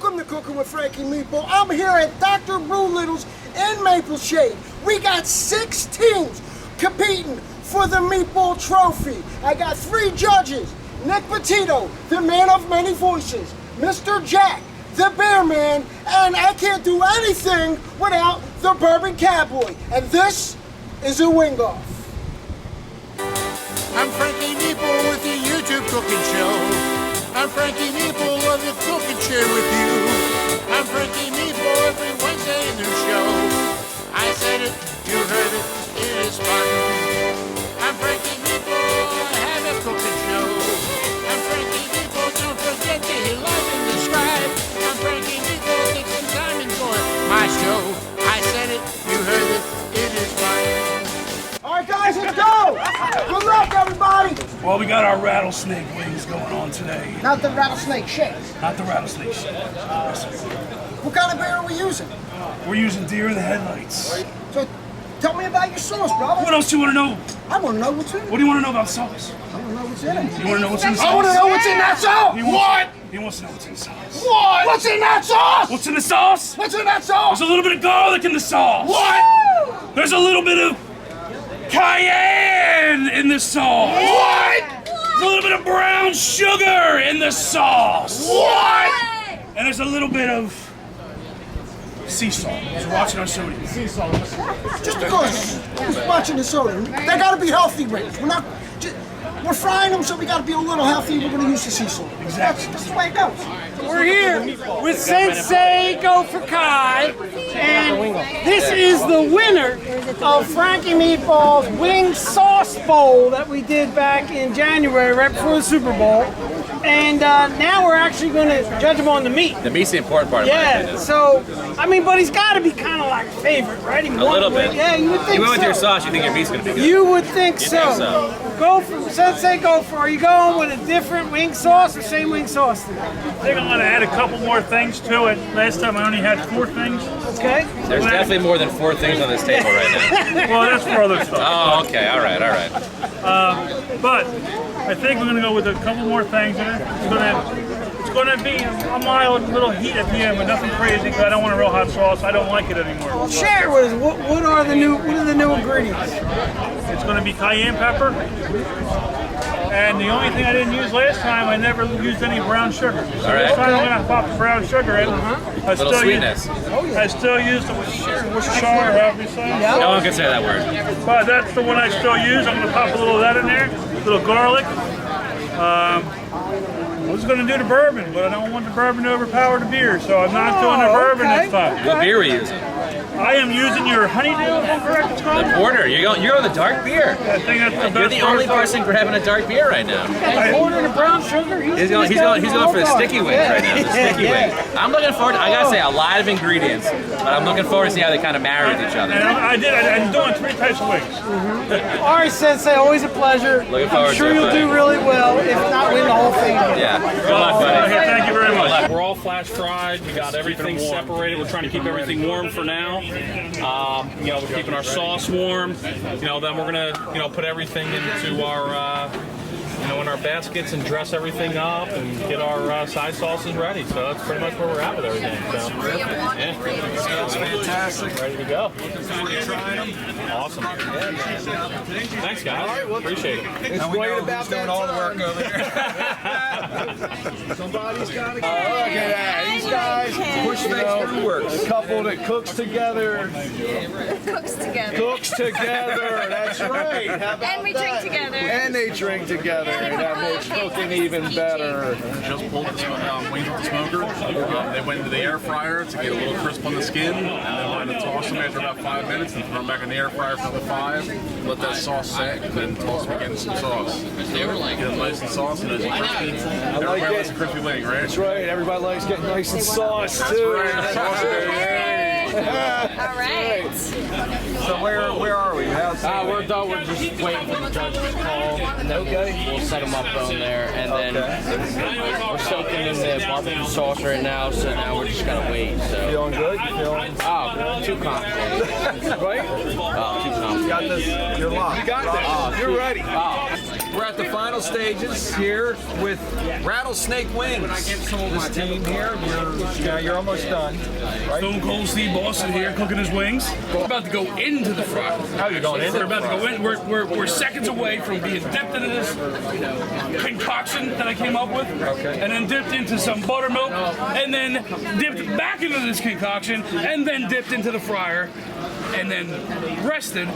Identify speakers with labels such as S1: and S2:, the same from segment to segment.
S1: Welcome to Cooking with Frankie Meatball. I'm here at Dr. Brew Little's in Maple Shade. We got 6 teams competing for the Meatball Trophy. I got 3 judges. Nick Petito, the man of many voices. Mr. Jack, the Bear Man. And I can't do anything without the Bourbon Cowboy. And this is a wing-off.
S2: I'm Frankie Meatball with the YouTube cooking show. I'm Frankie Meatball of the cooking chair with you. I'm Frankie Meatball every Wednesday a new show. I said it, you heard it, it is fun. I'm Frankie Meatball, I have a cooking show. I'm Frankie Meatball, don't forget to hit like and subscribe. I'm Frankie Meatball, take some time and enjoy my show. I said it, you heard it, it is fun.
S1: All right, guys, let's go. Good luck, everybody.
S3: Well, we got our rattlesnake wings going on today.
S1: Not the rattlesnake shake.
S3: Not the rattlesnake shit.
S1: What kind of beer are we using?
S3: We're using deer in the headlights.
S1: So, tell me about your sauce, brother.
S3: What else do you want to know?
S1: I want to know what's in it.
S3: What do you want to know about sauce?
S1: I want to know what's in it.
S3: You want to know what's in the sauce?
S1: I want to know what's in that sauce.
S3: What? He wants to know what's in the sauce.
S1: What? What's in that sauce?
S3: What's in the sauce?
S1: What's in that sauce?
S3: There's a little bit of garlic in the sauce.
S1: What?
S3: There's a little bit of cayenne in the sauce.
S1: What?
S3: There's a little bit of brown sugar in the sauce.
S1: What?
S3: And there's a little bit of sea salt. He's watching our sodium. Sea salt.
S1: Just because we're watching the soda, they got to be healthy wings. We're frying them, so we got to be a little healthy. We're going to use the sea salt.
S3: Exactly.
S1: This is the way it goes.
S4: We're here with Sensei Go for Kai, and this is the winner of Frankie Meatball's Wing Sauce Bowl that we did back in January, right before the Super Bowl. And now we're actually going to judge him on the meat.
S5: The meat's the important part of my opinion.
S4: So, I mean, but he's got to be kind of like a favorite, right? He
S5: A little bit.
S4: Yeah, you would think
S5: You went with
S4: so.
S5: your sauce, you think your meat's going to be good.
S4: You would think
S5: You
S4: so.
S5: think so.
S4: Go for Sensei. Go for. Are you going with a different wing sauce or same wing sauce?
S6: I think I'm going to add a couple more things to it. Last time I only had 4 things.
S4: Okay.
S5: There's definitely more than 4 things on this table right now.
S6: Well, that's for other stuff.
S5: Oh, okay. All right.
S6: But I think we're going to go with a couple more things in it. It's going to be a mild little heat at the end, but nothing crazy because I don't want a real hot sauce. I don't like it anymore.
S4: Well, share with us. What are the new ingredients?
S6: It's going to be cayenne pepper. And the only thing I didn't use last time, I never used any brown sugar. So this time I'm going to pop the brown sugar in. I
S5: Little sweetness.
S6: I still use the Worcestershire, however you say it.
S5: No one can say that word.
S6: But that's the one I still use. I'm going to pop a little of that in there, a little garlic. I was going to do the bourbon, but I don't want the bourbon to overpower the beer, so I'm not doing the bourbon this time.
S5: What beer are we using?
S6: I am using your honeydew, if I'm correct, it's called?
S5: The porter. You're on the dark beer.
S6: I think that's the best.
S5: You're the only person grabbing a dark beer right now.
S4: Order the brown sugar.
S5: He's going for the sticky wings right now. The sticky wings. I'm looking forward to, I gotta say, a lot of ingredients, but I'm looking forward to see how they kind of marry with each other.
S6: And I'm doing 3 types of wings.
S4: All right, Sensei, always a pleasure.
S5: Looking forward
S4: I'm sure
S5: to it,
S4: you'll
S5: buddy.
S4: do really well, if not win the whole thing.
S5: Yeah. Good luck, buddy.
S6: Okay, thank you very much.
S7: We're all flash fried. We got everything separated. We're trying to keep everything warm for now. We're keeping our sauce warm. Then we're gonna, put everything into our, in our baskets and dress everything up and get our side sauces ready. So that's pretty much where we're at with everything. So, yeah.
S3: Sounds fantastic.
S7: Ready to go. Awesome. Thanks, guys. Appreciate it.
S3: It's great about doing all the work over here. Somebody's got to go. Look at that. These guys, a couple that cooks together.
S8: Cooks together.
S3: Cooks together. That's right. How about
S8: And we
S3: that?
S8: drink together.
S3: And they drink together. And that makes cooking even better.
S9: Just pulled the wings off the smoker. They went into the air fryer to get a little crisp on the skin, and then we're going to toss them after about 5 minutes, and throw them back in the air fryer for the 5. Let that sauce set, and then toss them again in some sauce. Get them nice and saucy, nice and crispy. Everybody likes a crispy wing, right?
S3: That's right. Everybody likes getting nice and sauce too.
S9: Right. Sauce,
S8: All right.
S3: So where are we?
S10: We're done. We're just waiting for the judge's call, and then we'll set them up on there. And then we're soaking in the barbecue sauce right now, so now we're just gonna wait. So
S3: Feeling good?
S10: too confident.
S3: Right?
S10: Too confident.
S3: You got this. You're locked. You got this. You're ready. We're at the final stages here with Rattlesnake Wings. This team here, you're almost done. Right?
S6: Stone Cold Steve Austin here cooking his wings. We're about to go into the fryer.
S3: How are you going in?
S6: We're about to go in. We're seconds away from being dipped into this concoction that I came up with, and then dipped into some buttermilk, and then dipped back into this concoction, and then dipped into the fryer, and then rested,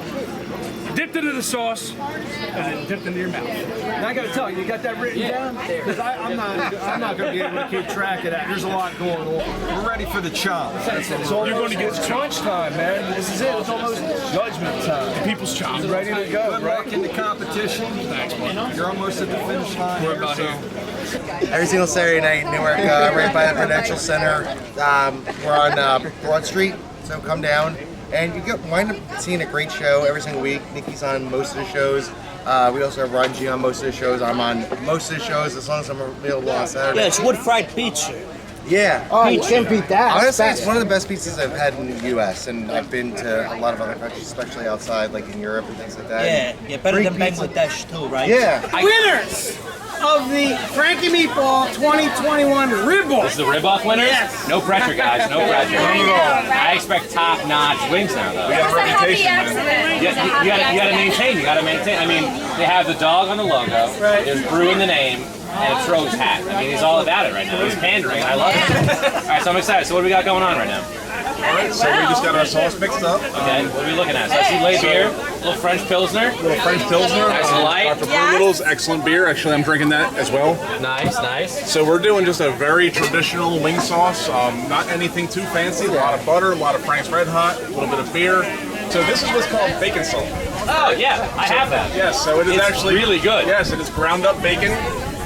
S6: dipped into the sauce, and then dipped into your mouth.
S3: Now I got to tell you, you got that written down? Because I'm not going to be able to keep track of that. There's a lot going on. We're ready for the chomp.
S6: You're going to get
S3: crunch time, man. This is it. It's almost judgment time.
S6: People's chop.
S3: Ready to go. Good luck in the competition. Thanks, man. You're almost at the finish line.
S6: We're about here.
S11: Every single Saturday night in Newark, right by the Prudential Center. We're on Broad Street, so come down. And you wind up seeing a great show every single week. Nikki's on most of the shows. We also have Ranji on most of the shows. I'm on most of the shows as long as I'm available on Saturday.
S12: Yeah, it's wood-fried pizza.
S11: Yeah.
S1: Oh, you can't beat that.
S11: Honestly, it's one of the best pizzas I've had in the U.S. And I've been to a lot of other countries, especially outside, like in Europe and things like that.
S12: Yeah, better than Bangladesh too, right?
S11: Yeah.
S4: Winners of the Frankie Meatball 2021 Rib-Off.
S5: This is the rib-off winners?
S4: Yes.
S5: No pressure, guys. No pressure. I expect top-notch wings now, though.
S8: It was a happy accident.
S5: You gotta maintain. You gotta maintain. I mean, they have the dog on the logo.
S4: Right.
S5: There's brew in the name. And a Trogues hat. I mean, he's all about it right now. He's pandering, and I love it. All right, so I'm excited. So what do we got going on right now?
S9: Alright, so we just got our sauce mixed up.
S5: Okay, what are we looking at? So I see laid beer, little French Pilsner.
S9: Little French Pilsner.
S5: Nice and light.
S9: Dr. Blue Little's excellent beer. Actually, I'm drinking that as well.
S5: Nice, nice.
S9: So we're doing just a very traditional wing sauce. Not anything too fancy. A lot of butter, a lot of Frank's Red Hot, a little bit of beer. So this is what's called bacon salt.
S5: Oh, yeah, I have that.
S9: Yes, so it is actually
S5: really good.
S9: Yes, it is ground up bacon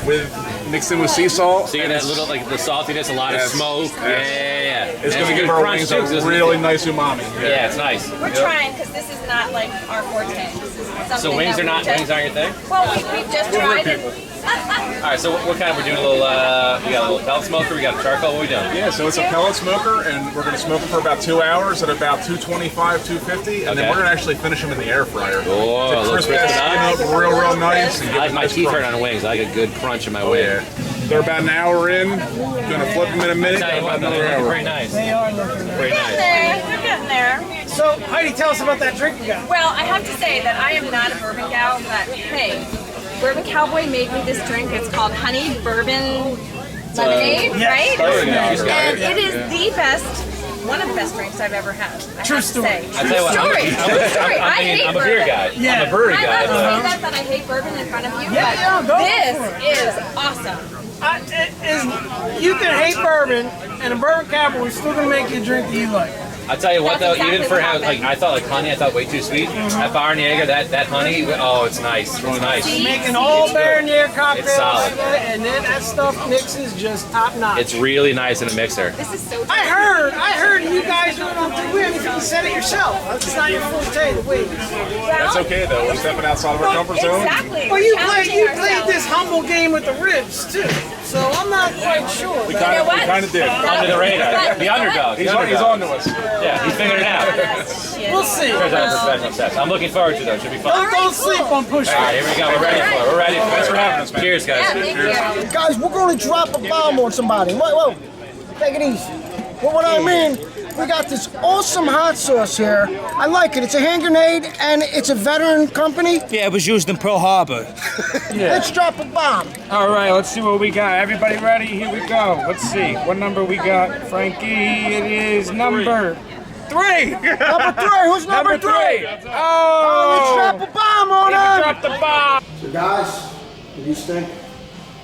S9: with mixed in with sea salt.
S5: So you get that little, like, the saltiness, a lot of smoke. Yeah.
S9: It's going to give our wings a really nice umami.
S5: Yeah, it's nice.
S8: We're trying because this is not like our forte. This is something
S5: So wings
S8: that
S5: aren't your thing?
S8: Well, we've just tried it.
S5: All right, so what kind? We're doing a little. We got a little pellet smoker. We got a charcoal. What are we doing?
S9: Yeah, so it's a pellet smoker, and we're going to smoke it for about 2 hours at about 225, 250, and then we're going to actually finish them in the air fryer.
S5: Oh, a little crispy
S9: up, real nice.
S5: I like my teeth hurt on wings. I like a good crunch in my wing.
S9: Yeah. They're about an hour in. Going to flip them in a minute. About another hour.
S5: Very nice.
S4: They are looking
S5: very nice.
S8: We're getting there.
S4: So, Heidi, tell us about that drink you got.
S8: Well, I have to say that I am not a bourbon gal, but hey, Bourbon Cowboy made me this drink. It's called Honey Bourbon Lemonade, right? And it is the best, one of the best drinks I've ever had.
S4: True story.
S8: True story. I hate
S5: I'm a beer guy.
S4: Yeah.
S5: I'm a brewery
S8: I
S5: guy.
S8: love to say that I hate bourbon in front of you,
S4: Yeah,
S8: but
S4: go
S8: this
S4: for it.
S8: is awesome.
S4: You can hate bourbon, and a Bourbon Cowboy is still going to make you a drink that you like.
S5: I tell you what,
S8: That's
S5: though, even
S8: exactly
S5: for
S8: what
S5: how
S8: happened.
S5: I thought honey, I thought way too sweet. That Barnier, that honey, oh, it's nice. It's nice.
S4: Making all Barnier cocktails,
S5: It's solid.
S4: and then that stuff mixes just top notch.
S5: It's really nice in a mixer.
S8: This is so
S4: I heard you guys doing on the wings. You said it yourself. It's not your forte, the wings.
S9: That's okay, though. We're stepping outside of our comfort zone.
S8: Exactly.
S4: Well, you
S8: Challenging
S4: played
S8: ourselves.
S4: this humble game with the ribs too, so I'm not quite sure.
S9: We kind of did.
S5: Under the radar. The underdog.
S9: He's on to us.
S5: Yeah, he's figured it out.
S4: We'll see.
S5: Here's our professional steps. I'm looking forward to it, though. It should be fun.
S4: Don't sleep on push.
S5: All right, here we go. We're ready for it. We're ready for it. Thanks for having us, man. Cheers, guys.
S8: Yeah, thank you.
S1: Guys, we're going to drop a bomb on somebody. Whoa, take it easy. But what I mean, we got this awesome hot sauce here. I like it. It's a hand grenade, and it's a veteran company.
S12: Yeah, it was used in Pearl Harbor.
S1: Let's drop a bomb.
S13: All right, let's see what we got. Everybody ready? Here we go. Let's see. What number we got? Frankie, it is number 3.
S1: Number 3. Who's number 3?
S13: Oh!
S1: Let's drop a bomb on him.
S13: Drop the bomb.
S1: So guys, what do you think?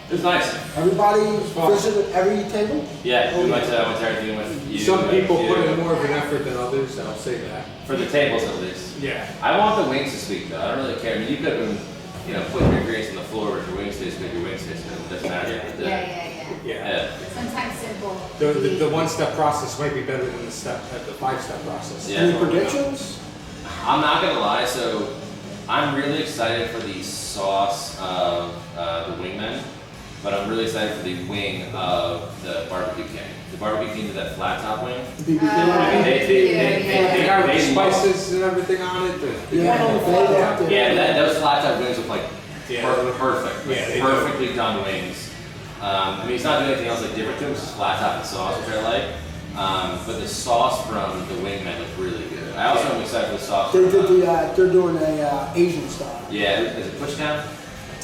S5: It was nice.
S1: Everybody visited every table?
S5: Yeah, we went to everything with you.
S14: Some people put in more of an effort than others, I'll say that.
S5: For the tables, at least.
S14: Yeah.
S5: I want the wings to speak, though. I don't really care. I mean, you could have been, putting your ingredients on the floor with your wings taste good, your wings taste good. It doesn't matter.
S14: Yeah.
S8: Sometimes simple.
S14: The one-step process might be better than the 5-step process.
S5: Yeah.
S1: Any predictions?
S5: I'm not gonna lie, so I'm really excited for the sauce of the wingman, but I'm really excited for the wing of the barbecue king. The barbecue king with that flat top wing.
S14: They got the spices and everything on it.
S5: Yeah, those flat top wings look like Perfect.
S14: Yeah,
S5: Perfectly done wings. I mean, he's not doing anything else like different to him. It's just flat top and sauce, which I like. But the sauce from the wingman looks really good. I also am excited for the sauce.
S1: They did they're doing a Asian style.
S5: Yeah, is it push down?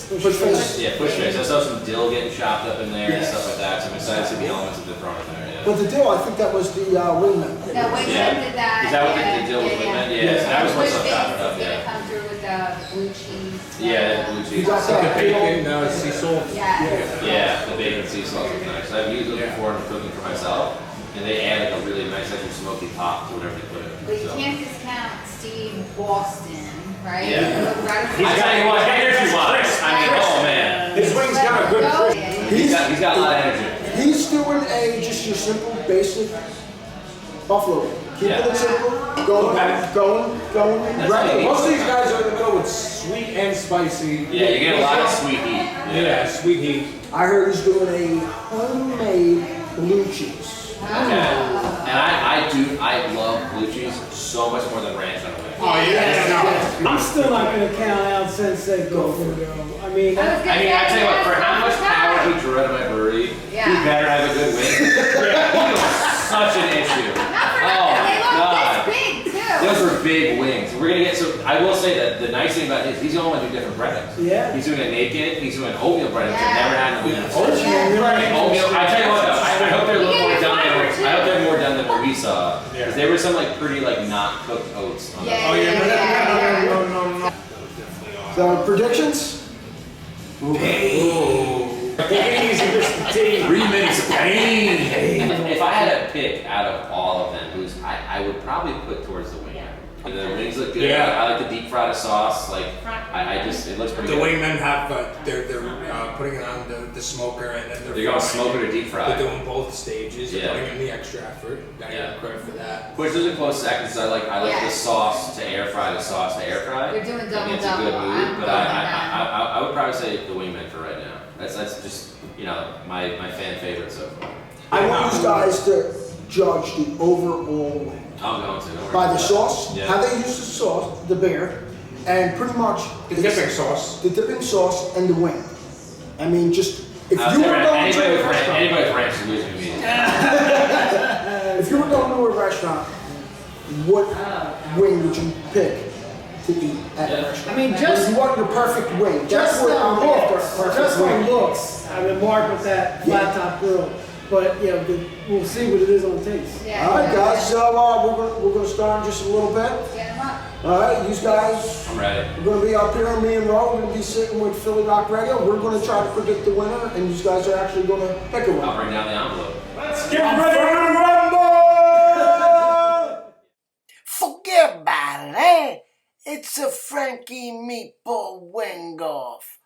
S1: Push face.
S5: Yeah, push face. I saw some dill getting chopped up in there and stuff like that. So I'm excited to see the elements of the throwing in there. Yeah.
S1: But the dill, I think that was the wingman.
S15: The wingman did that.
S5: Is that what the dill was wingman? Yeah. So that was what's up chopped up.
S15: It's gonna
S5: Yeah.
S15: come through with the blue cheese.
S5: Yeah, blue cheese.
S1: You got that
S14: bacon, sea salt.
S5: Yeah, the bacon sea sauce is nice. I've used those before in cooking for myself, and they add like a really nice, like smoky pop to whatever they put in.
S15: But you can't discount Steve Boston, right?
S5: Yeah. I tell you what, energy-wise, I mean, oh man.
S14: His wings got a good crisp.
S5: He's got a lot of energy.
S1: He's doing just your simple, basic buffalo wing. Keeping it simple, going.
S14: Right. Most of these guys are in the middle with sweet and spicy.
S5: Yeah, you get a lot of sweet heat.
S14: Yeah, sweet heat.
S1: I heard he's doing a homemade blue cheese.
S5: Okay. And I love blue cheese so much more than ranch on a wing.
S14: Oh yeah.
S4: I'm still not going to count out Sensei Go for Go. I mean,
S5: I tell you what, for how much power he drew out of my brewery, he better have a good wing. He was such an issue. Oh God.
S15: Big too.
S5: Those were big wings. We're gonna get I will say that the nice thing about this, he's the only one doing different breadings.
S4: Yeah.
S5: He's doing a naked, he's doing oatmeal breadings. I've never had in wings.
S4: Oatmeal.
S5: I tell you what though, I hope they're a little more done than I hope they're more done than what we saw. Because there were some like pretty like not cooked oats on
S15: Yeah.
S5: the
S1: So predictions?
S14: Take it easy, Mr. T.
S5: 3 minutes of pain. If I had to pick out of all of them, I would probably put towards the wing. The wings look good.
S14: Yeah.
S5: I like the deep fried sauce. Like it looks pretty
S14: The
S5: good.
S14: wingmen have they're putting it on the smoker and then
S5: They're going smoke it or deep fry.
S14: They're doing both stages. They're
S5: Yeah.
S14: putting in the extra effort. Gotta give them credit for that.
S5: Which is a close second. Because I like the sauce to air fry, the sauce to air fry.
S15: They're doing
S5: I mean, it's a
S15: double.
S5: good move,
S15: I'm
S5: but
S15: going that.
S5: I would probably say the wingman for right now. That's just my fan favorite so far.
S1: I want you guys to judge the overall wing.
S5: I'm going to. Don't worry
S1: By the
S5: about
S1: sauce,
S5: it.
S1: how they use the sauce, the beer, and pretty much
S14: The dipping sauce.
S1: the dipping sauce and the wing. I mean, just if
S5: Yeah.
S1: you were going to a restaurant,
S5: Anybody with ranch is losing me.
S1: if you were going to a restaurant, what wing would you pick to eat at a restaurant?
S4: I mean, just
S1: you want your perfect wing. That's
S4: just
S1: what
S4: the
S1: I'm after.
S4: looks.
S1: Perfect
S4: Just
S1: wing.
S4: the looks. I mean, Mark with that flat top grill. But we'll see what it is on taste.
S1: All right, guys. So we're gonna start in just a little bit.
S15: Get them up.
S1: All right, you guys.
S5: I'm ready.
S1: We're gonna be up here, me and Ro. We're gonna be sitting with Philly Rock Radio. We're gonna try to predict the winner, and you guys are actually gonna pick a winner.
S5: I'll bring down the envelope.
S14: Let's get ready to rumble!
S1: Forget about it. It's a Frankie Meatball wing off.